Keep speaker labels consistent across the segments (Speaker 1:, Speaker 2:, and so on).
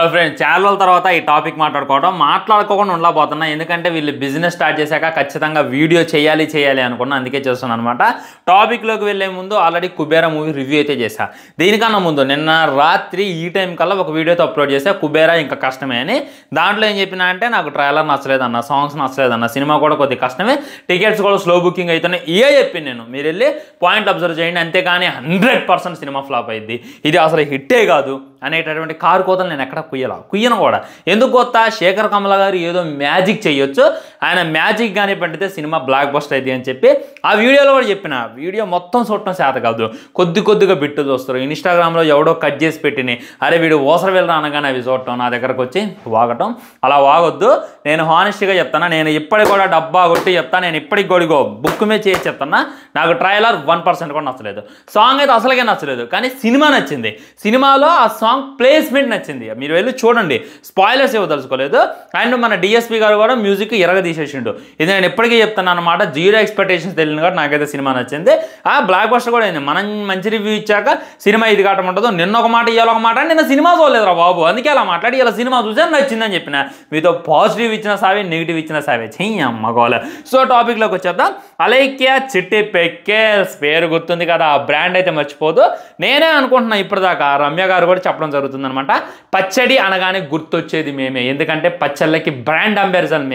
Speaker 1: Hello friends, చాలా రోజుల తర్వాత ఈ టాపిక్ మాట్లాడుకోకుండా ఉండలేకపోతున్నా. ఎందుకంటే వీళ్ళు బిజినెస్ స్టార్ట్ చేశాక ఖచ్చితంగా వీడియో చేయాలి అనుకున్నా, అందుకే చేస్తున్నాను అనమాట. టాపిక్లోకి వెళ్ళే ముందు ఆల్రెడీ కుబేరా మూవీ రివ్యూ అయితే చేశా. దీనికన్నా ముందు నిన్న రాత్రి ఈ టైం కల్లా ఒక వీడియోతో అప్లోడ్ చేశా, కుబేరా ఇంకా కష్టమే అని. దాంట్లో ఏం చెప్పినా అంటే నాకు ట్రైలర్ నచ్చలేదన్న, సాంగ్స్ నచ్చలేదన్న, సినిమా కూడా కొద్దిగా కష్టమే, టికెట్స్ కూడా స్లో బుకింగ్ అవుతున్నాయి, ఇవే చెప్పింది నేను. మీరు వెళ్ళి పాయింట్ అబ్జర్వ్ చేయండి, అంతేగాని 100% సినిమా ఫ్లాప్ అయింది, ఇది అసలు హిట్టే కాదు అనేటటువంటి కారు కోతలు నేను ఎక్కడ కుయ్యను కూడా. ఎందుకు కొత్త శేఖర్ కమల గారు ఏదో మ్యాజిక్ చేయొచ్చు, ఆయన మ్యాజిక్ కానీ పండితే సినిమా బ్లాక్ బస్టర్ అయింది అని చెప్పి ఆ వీడియోలో కూడా చెప్పిన. వీడియో మొత్తం చూడటం చేత కాదు, కొద్దిగా బిట్టు చూస్తారు. ఇన్స్టాగ్రామ్లో ఎవడో కట్ చేసి పెట్టిని, అరే వీడు ఓసర వెళ్ళరా అనగానే అవి చూడటం, నా దగ్గరకు వచ్చి వాగటం. అలా వాగొద్దు. నేను హానెస్ట్గా చెప్తాను, నేను ఇప్పటికి కూడా డబ్బా కొట్టి చెప్తాను, నేను ఇప్పటికి గొడిగో బుక్ మీద చేసి చెప్తాను. నాకు ట్రైలర్ 1% కూడా నచ్చలేదు, సాంగ్ అయితే అసలుగే నచ్చలేదు, కానీ సినిమా నచ్చింది. సినిమాలో ఆ సాంగ్ ప్లేస్మెంట్ నచ్చింది, మీరు వెళ్ళి చూడండి, స్పాయిలర్స్ ఇవ్వదలుచుకోలేదు. అండ్ మన డిఎస్పీ గారు కూడా మ్యూజిక్ తీసేసిండు. ఇది నేను ఎప్పటికీ చెప్తాను అనమాట, జీరో ఎక్స్పెక్టేషన్స్ తెలియదు కాబట్టి నాకైతే సినిమా నచ్చింది. ఆ బ్లాక్ బస్టర్ కూడా అయింది. మనం మంచి రివ్యూ ఇచ్చాక సినిమా ఇది కావటం ఉండదు. నిన్న ఒక మాట ఇవాళ ఒక మాట, నిన్న సినిమా చూడలేదురా బాబు, అందుకే అలా మాట్లాడి ఇలా సినిమా చూసాను నచ్చిందని చెప్పిన. మీతో పాజిటివ్ ఇచ్చిన సావే, నెగిటివ్ ఇచ్చిన సావే, చెయ్యి అమ్మగోల. సో టాపిక్లోకి వచ్చేద్దాం. అలైక్య చిట్టి పెక్కేల్స్ పేరు గుర్తుంది కదా, ఆ బ్రాండ్ అయితే మర్చిపోదు. నేనే అనుకుంటున్నా ఇప్పటిదాకా, రమ్య గారు కూడా చెప్పడం జరుగుతుంది అనమాట, పచ్చడి అనగానే గుర్తొచ్చేది మేమే, ఎందుకంటే పచ్చళ్ళకి బ్రాండ్ అంబాసిడర్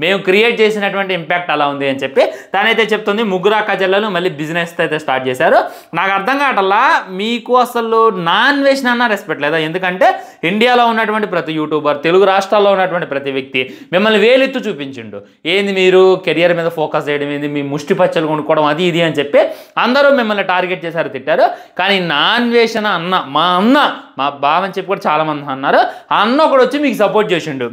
Speaker 1: మేము క్రియేట్ చేసినటువంటి ఇంపాక్ట్ అలా ఉంది అని చెప్పి తనైతే చెప్తుంది. ముగ్గురు అక్క చెల్లెలు మళ్ళీ బిజినెస్ అయితే స్టార్ట్ చేశారు. నాకు అర్థం కావట్లా, మీకు అసలు నాన్ వెజ్ అన్నా రెస్పెక్ట్ లేదా? ఎందుకంటే ఇండియాలో ఉన్నటువంటి ప్రతి యూట్యూబర్, తెలుగు రాష్ట్రాల్లో ఉన్నటువంటి ప్రతి వ్యక్తి మిమ్మల్ని వేలెత్తు చూపించిండు. ఏంది మీరు కెరియర్ మీద ఫోకస్ చేయడం ఏంది, మీ ముష్టి పచ్చలు కొనుక్కోవడం అది ఇది అని చెప్పి అందరూ మిమ్మల్ని టార్గెట్ చేశారు, తిట్టారు. కానీ నాన్ వెజ్ అన్న మా బావ అని చెప్పి కూడా చాలామంది అన్నారు. ఆ అన్న ఒకడు వచ్చి మీకు సపోర్ట్ చేసిండు.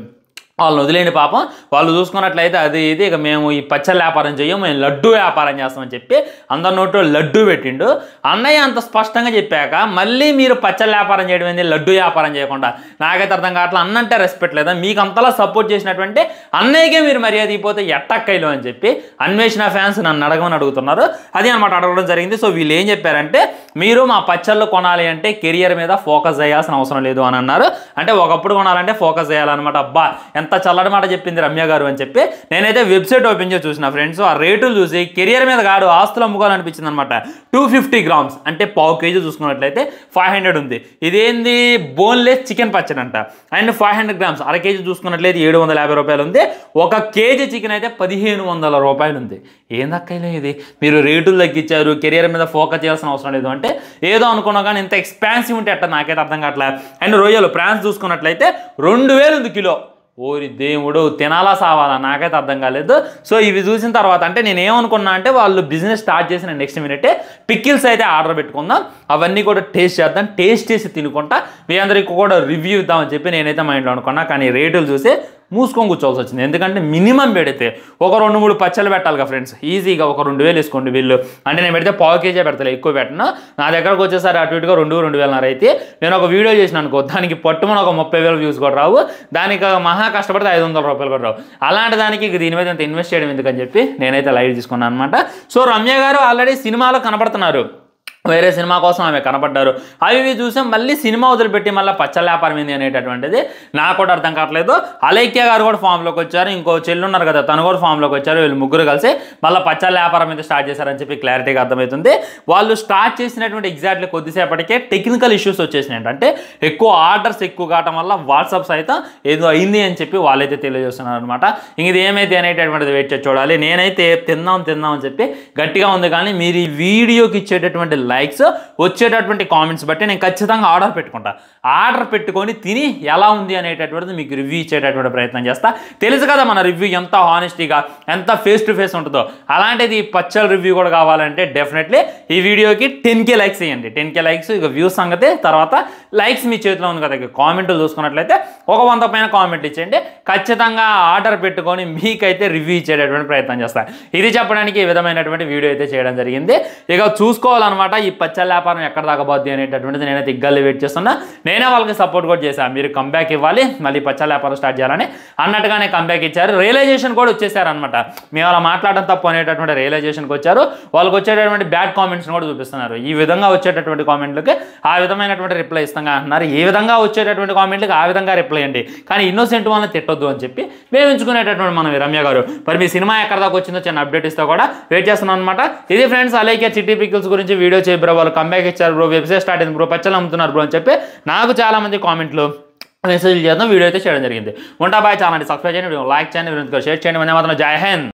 Speaker 1: వాళ్ళని వదిలేండి పాపం, వాళ్ళు చూసుకున్నట్లయితే అది ఇది, ఇక మేము ఈ పచ్చళ్ళ వ్యాపారం చెయ్యం, మేము లడ్డు వ్యాపారం చేస్తామని చెప్పి అందరి నోట్లో లడ్డు పెట్టిండు. అన్నయ్య అంత స్పష్టంగా చెప్పాక మళ్ళీ మీరు పచ్చళ్ళ వ్యాపారం చేయడం ఏంది, లడ్డు వ్యాపారం చేయకుండా? నాకైతే అర్థం కావట్లా. అన్నంటే రెస్పెక్ట్ లేదా? మీకు అంతలా సపోర్ట్ చేసినటువంటి అన్నయ్యకే మీరు మర్యాద ఇపోతే ఎట్టక్కైలు అని చెప్పి అన్వేషణ ఫ్యాన్స్ నన్ను అడగమని అడుగుతున్నారు. అది అనమాట అడగడం జరిగింది. సో వీళ్ళు ఏం చెప్పారంటే, మీరు మా పచ్చళ్ళు కొనాలి అంటే కెరియర్ మీద ఫోకస్ చేయాల్సిన అవసరం లేదు అని అన్నారు. అంటే ఒకప్పుడు కొనాలంటే ఫోకస్ చేయాలన్నమాట. అబ్బా ఎంత చల్లటి మాట చెప్పింది రమ్య గారు అని చెప్పి నేనైతే వెబ్సైట్ ఓపెన్ చేసి చూసిన ఫ్రెండ్స్. ఆ రేటులు చూసి కెరియర్ మీద కాదు ఆస్తులు అమ్ముకోవాలనిపించింది అనమాట. 250 గ్రామ్స్ అంటే పావు కేజీ చూసుకున్నట్లయితే 500 ఉంది. ఇదేంది బోన్లెస్ చికెన్ పచ్చడి అంట. అండ్ 500 గ్రామ్స్ అర కేజీ చూసుకున్నట్లయితే 750 రూపాయలు ఉంది. 1 కేజీ చికెన్ అయితే 1500 రూపాయలు ఉంది. ఏందక్కైనా ఇది, మీరు రేటులు తగ్గించారు, కెరియర్ మీద ఫోకస్ చేయాల్సిన అవసరం లేదు అంటే ఏదో అనుకున్నా, కానీ ఇంత ఎక్స్పాన్సివ్ ఉంటే అట్ట నాకైతే అర్థం కావట్లేదు. అండ్ రొయ్యలు ప్రాన్స్ చూసుకున్నట్లయితే 2000 ఉంది కిలో. ఓరి దేవుడు, తినాలా సావాలా నాకైతే అర్థం కాలేదు. సో ఇవి చూసిన తర్వాత అంటే నేను ఏమనుకున్నా అంటే, వాళ్ళు బిజినెస్ స్టార్ట్ చేసిన నెక్స్ట్ మినిటే పికిల్స్ అయితే ఆర్డర్ పెట్టుకుందాం, అవన్నీ కూడా టేస్ట్ చేద్దాం, టేస్ట్ చేసి తినుకుంటా మీ అందరికీ కూడా రివ్యూ ఇద్దామని చెప్పి నేనైతే మైండ్లో అనుకున్నా. కానీ రేటులు చూసి మూసుకొని కూర్చోవాల్సి వచ్చింది. ఎందుకంటే మినిమం పెడితే ఒక 2-3 పచ్చళ్ళు పెట్టాలి కదా ఫ్రెండ్స్, ఈజీగా ఒక 2000 వేసుకోండి బిల్లు. అంటే నేను పెడితే పావు కేజీ పెడతలే, ఎక్కువ పెట్టను. నా దగ్గరకు వచ్చేసరి అటు ఇటుగా 2,000-2,500 అయితే నేను ఒక వీడియో చేసిన అనుకో, దానికి పట్టుమని ఒక 30,000 వ్యూస్ కూడా రావు, దానికి మహా కష్టపడితే 500 రూపాయలు కూడా రావు. అలాంటి దానికి దీని మీద ఇంత ఇన్వెస్ట్ చేయడం ఎందుకని చెప్పి నేనైతే లైట్ తీసుకున్నాను అనమాట. సో రమ్య గారు ఆల్రెడీ సినిమాలో కనబడుతున్నారు, వేరే సినిమా కోసం ఆమె కనపడ్డారు. అవి చూసాం, మళ్ళీ సినిమా వదిలిపెట్టి మళ్ళీ పచ్చళ్ళ వ్యాపారం ఏంది అనేటటువంటిది నాకు కూడా అర్థం కావట్లేదు. అలైక్య గారు కూడా ఫామ్లోకి వచ్చారు, ఇంకో చెల్లు ఉన్నారు కదా తను కూడా ఫామ్లోకి వచ్చారు. వీళ్ళు ముగ్గురు కలిసి మళ్ళీ పచ్చళ్ళ వ్యాపారం మీద స్టార్ట్ చేశారని చెప్పి క్లారిటీగా అర్థమవుతుంది. వాళ్ళు స్టార్ట్ చేసినటువంటి ఎగ్జాక్ట్లీ కొద్దిసేపటికే టెక్నికల్ ఇష్యూస్ వచ్చేసినాయి. అంటే ఎక్కువ ఆర్డర్స్ ఎక్కువ కావటం వల్ల వాట్సాప్ సైతం ఏదో అయింది అని చెప్పి వాళ్ళైతే తెలియజేస్తున్నారు అనమాట. ఇంక ఇది ఏమైతే అనేటటువంటిది వెయిట్ చేసి చూడాలి. నేనైతే తిందాం అని చెప్పి గట్టిగా ఉంది, కానీ మీరు ఈ వీడియోకి ఇచ్చేటటువంటి లైక్స్, వచ్చేటటువంటి కామెంట్స్ బట్టి నేను ఖచ్చితంగా ఆర్డర్ పెట్టుకుంటా. ఆర్డర్ పెట్టుకొని తిని ఎలా ఉంది అనేటటువంటిది మీకు రివ్యూ ఇచ్చేటటువంటి ప్రయత్నం చేస్తా. తెలుసు కదా మన రివ్యూ ఎంత హానెస్టీగా, ఎంత ఫేస్ టు ఫేస్ ఉంటుందో. అలాంటిది పచ్చళ్ళ రివ్యూ కూడా కావాలంటే డెఫినెట్లీ ఈ వీడియోకి 10K లైక్స్ ఇవ్వండి. 10K లైక్స్, ఇక వ్యూస్ సంగతి తర్వాత లైక్స్ మీ చేతిలో ఉంది కదా. ఇక కామెంట్లు చూసుకున్నట్లయితే ఒక 100 పైన కామెంట్లు ఇచ్చేయండి. ఖచ్చితంగా ఆర్డర్ పెట్టుకొని మీకైతే రివ్యూ ఇచ్చేటటువంటి ప్రయత్నం చేస్తాను. ఇది చెప్పడానికి ఈ విధమైనటువంటి వీడియో అయితే చేయడం జరిగింది. ఇక చూసుకోవాలన్నమాట, ఈ పచ్చళ్ళ వ్యాపారం ఎక్కడ దాకబోద్ది అనేటటువంటిది నేనైతే ఇగ్గల్లి వెయిట్ చేస్తున్నా. నేనే వాళ్ళకి సపోర్ట్ కూడా చేశాను, మీరు కంబ్యాక్ ఇవ్వాలి, మళ్ళీ పచ్చళ్ళ వ్యాపారం స్టార్ట్ చేయాలని అన్నట్టుగానే కంబ్యాక్ ఇచ్చారు. రియలైజేషన్ కూడా వచ్చేసారనమాట. మేము అలా మాట్లాడడం తప్పు అనేటటువంటి రియలైజేషన్కి వచ్చారు. వాళ్ళకి వచ్చేటటువంటి బ్యాడ్ కామెంట్స్ని కూడా చూపిస్తున్నారు. ఈ విధంగా వచ్చేటటువంటి కామెంట్లకి ఆ విధమైనటువంటి రిప్లై ఇస్తాగా అంటున్నారు. ఏ విధంగా వచ్చేటటువంటి కామెంట్లకి ఆ విధంగా రిప్లై అండి, కానీ ఇన్నోసెంట్ వాళ్ళని తిట్టొద్దు అని చెప్పి మేము ఎంచుకునేటటువంటి మనం రమ్య గారు. మరి మీ సినిమా ఎక్కడ దాకా వచ్చిందో చిన్న అప్డేట్ ఇస్తా కూడా వెయిట్ చేస్తున్నాను అనమాట. ఇది ఫ్రెండ్స్ అలాగే చిట్టి పికిల్స్ గురించి వీడియో చేయ బ్రో, వాళ్ళు కంబ్యాక్ ఇచ్చారు బ్రో, వెబ్సైట్ స్టార్ట్ అయింది బ్రో, పచ్చళ్ళు అమ్ముతున్నారు బ్రో అని చెప్పి నాకు చాలా మంది కామెంట్లు మెసేజ్లు చేద్దాం, వీడియో అయితే చేయడం జరిగింది. ఉంటా బాయ్, చాలా సబ్స్క్రైబ్ చేయండి, లైక్ చేయండి, షేర్ చేయండి. మాత్రం జై హింద్.